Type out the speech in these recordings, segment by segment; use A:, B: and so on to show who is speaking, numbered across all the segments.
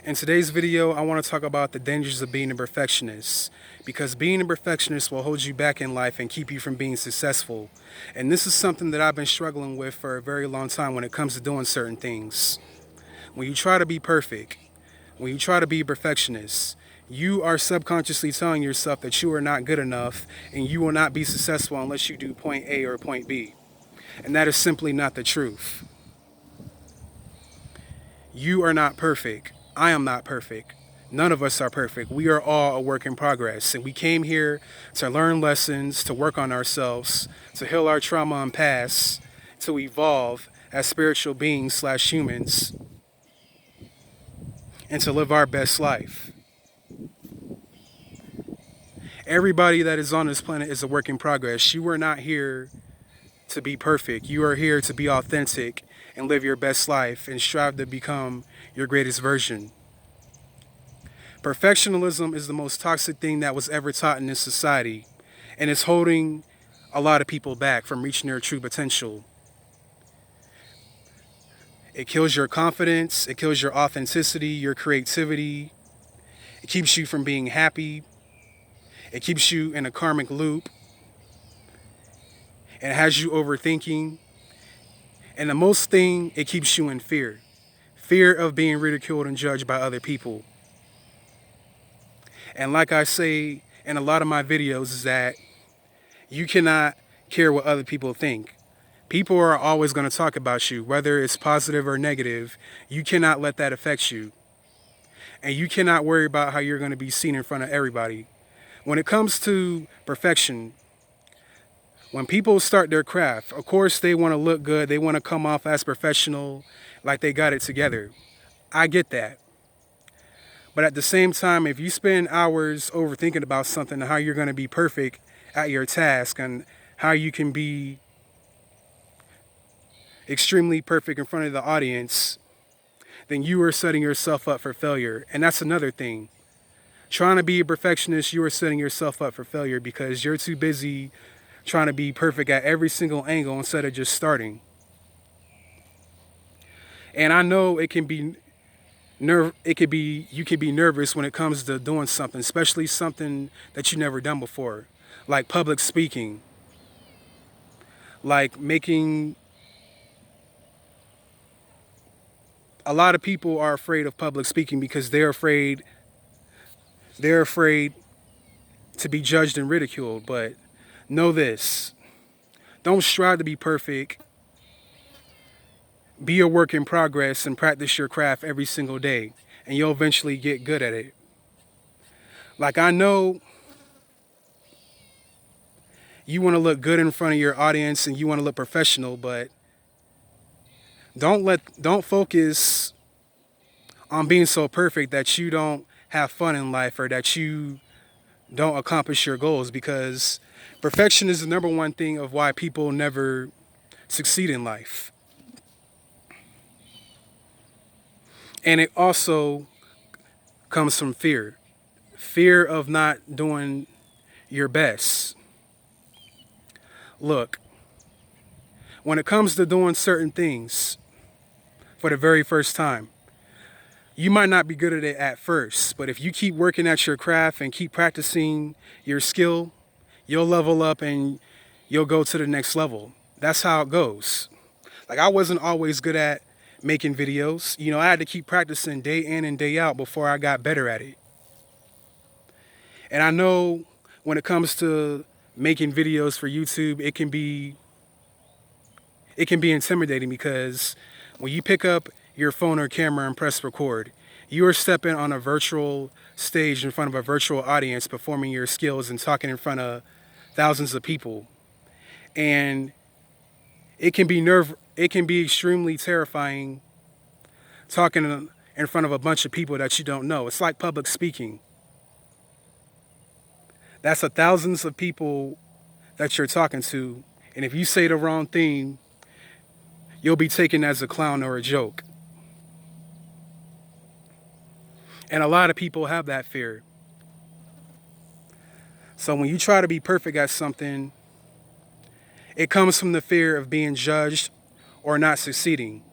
A: In today's video, I want to talk about the dangers of being a perfectionist, because being a perfectionist will hold you back in life and keep you from being successful. And this is something that I've been struggling with for a very long time when it comes to doing certain things. When you try to be perfect, when you try to be a perfectionist, you are subconsciously telling yourself that you are not good enough and you will not be successful unless you do point A or point B. And that is simply not the truth. You are not perfect. I am not perfect. None of us are perfect. We are all a work in progress. And we came here to learn lessons, to work on ourselves, to heal our trauma and past, to evolve as spiritual beings / humans, and to live our best life. Everybody that is on this planet is a work in progress. You are not here to be perfect. You are here to be authentic and live your best life and strive to become your greatest version. Perfectionism is the most toxic thing that was ever taught in this society, and it's holding a lot of people back from reaching their true potential. It kills your confidence, it kills your authenticity, your creativity. It keeps you from being happy. It keeps you in a karmic loop. It has you overthinking. And the most thing, it keeps you in fear. Fear of being ridiculed and judged by other people. And like I say in a lot of my videos, is that you cannot care what other people think. People are always going to talk about you, whether it's positive or negative. You cannot let that affect you. And you cannot worry about how you're going to be seen in front of everybody. When it comes to perfection, when people start their craft, of course they want to look good. They want to come off as professional, like they got it together. I get that. But at the same time, if you spend hours overthinking about something, how you're going to be perfect at your task and how you can be extremely perfect in front of the audience, then you are setting yourself up for failure. And that's another thing. Trying to be a perfectionist, you are setting yourself up for failure because you're too busy trying to be perfect at every single angle instead of just starting. And I know it can be you can be nervous when it comes to doing something, especially something that you never done before, like public speaking, like making. A lot of people are afraid of public speaking because they're afraid to be judged and ridiculed. But know this: don't strive to be perfect. Be a work in progress and practice your craft every single day, and you'll eventually get good at it. Like, I know you want to look good in front of your audience and you want to look professional, but don't focus on being so perfect that you don't have fun in life or that you don't accomplish your goals, because perfection is the number one thing of why people never succeed in life. And it also comes from fear. Fear of not doing your best. Look, when it comes to doing certain things for the very first time, you might not be good at it at first, but if you keep working at your craft and keep practicing your skill, you'll level up and you'll go to the next level. That's how it goes. Like, I wasn't always good at making videos. I had to keep practicing day in and day out before I got better at it. And I know when it comes to making videos for YouTube, it can be intimidating, because when you pick up your phone or camera and press record, you are stepping on a virtual stage in front of a virtual audience, performing your skills and talking in front of thousands of people. And it can be extremely terrifying talking in front of a bunch of people that you don't know. It's like public speaking. That's thousands of people that you're talking to, and if you say the wrong thing, you'll be taken as a clown or a joke. And a lot of people have that fear. So when you try to be perfect at something, it comes from the fear of being judged or not succeeding.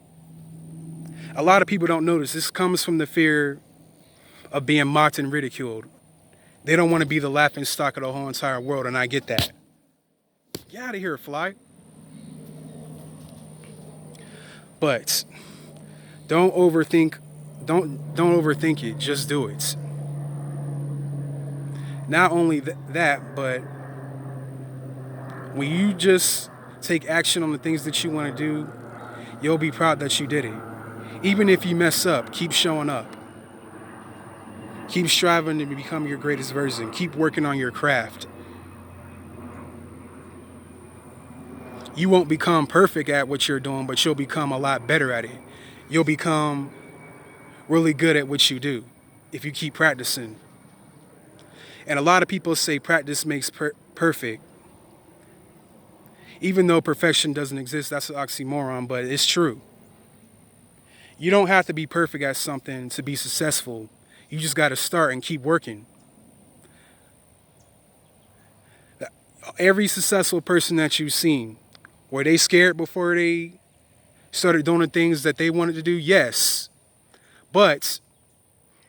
A: A lot of people don't notice. This comes from the fear of being mocked and ridiculed. They don't want to be the laughing stock of the whole entire world, and I get that. Get out of here, fly. But don't overthink. Don't overthink it. Just do it. Not only that, but when you just take action on the things that you want to do, you'll be proud that you did it. Even if you mess up, keep showing up. Keep striving to become your greatest version. Keep working on your craft. You won't become perfect at what you're doing, but you'll become a lot better at it. You'll become really good at what you do if you keep practicing. And a lot of people say practice makes perfect. Even though perfection doesn't exist, that's an oxymoron, but it's true. You don't have to be perfect at something to be successful. You just got to start and keep working. Every successful person that you've seen, were they scared before they started doing the things that they wanted to do? Yes. But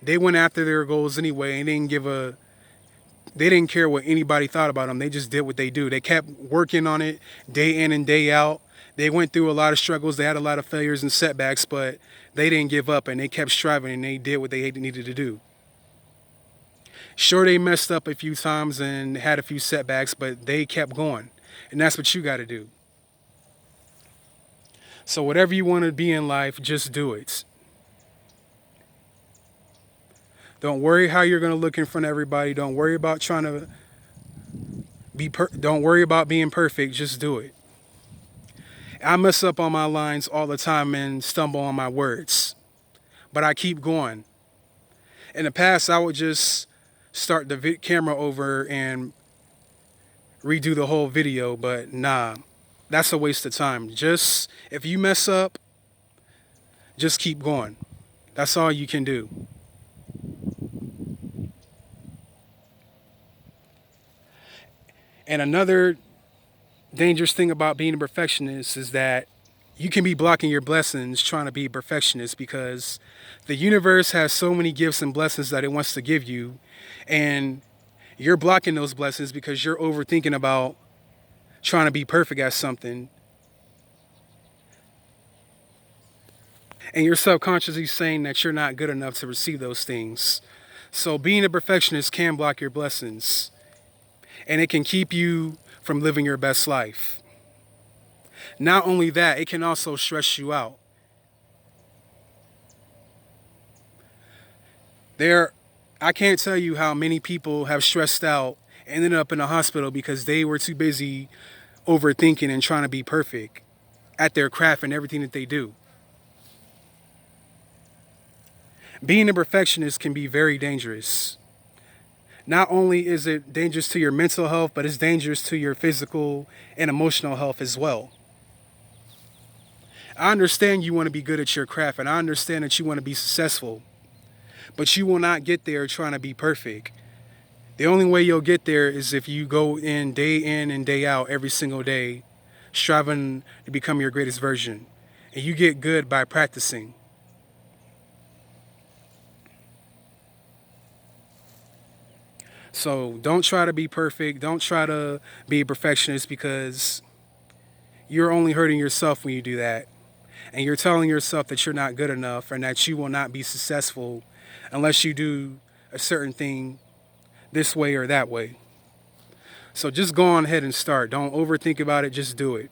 A: they went after their goals anyway and they didn't care what anybody thought about them. They just did what they do. They kept working on it day in and day out. They went through a lot of struggles. They had a lot of failures and setbacks, but they didn't give up and they kept striving and they did what they needed to do. Sure, they messed up a few times and had a few setbacks, but they kept going. And that's what you got to do. So whatever you want to be in life, just do it. Don't worry how you're going to look in front of everybody. Don't worry about trying to don't worry about being perfect. Just do it. I mess up on my lines all the time and stumble on my words, but I keep going. In the past, I would just start the camera over and redo the whole video, but nah, that's a waste of time. Just, if you mess up, just keep going. That's all you can do. And another dangerous thing about being a perfectionist is that you can be blocking your blessings trying to be a perfectionist, because the universe has so many gifts and blessings that it wants to give you, and you're blocking those blessings because you're overthinking about trying to be perfect at something. And you're subconsciously saying that you're not good enough to receive those things. So being a perfectionist can block your blessings, and it can keep you from living your best life. Not only that, it can also stress you out. I can't tell you how many people have stressed out and ended up in the hospital because they were too busy overthinking and trying to be perfect at their craft and everything that they do. Being a perfectionist can be very dangerous. Not only is it dangerous to your mental health, but it's dangerous to your physical and emotional health as well. I understand you want to be good at your craft, and I understand that you want to be successful, but you will not get there trying to be perfect. The only way you'll get there is if you go in and day out every single day, striving to become your greatest version. And you get good by practicing. So don't try to be perfect. Don't try to be a perfectionist, because you're only hurting yourself when you do that. And you're telling yourself that you're not good enough and that you will not be successful unless you do a certain thing this way or that way. So just go on ahead and start. Don't overthink about it. Just do it.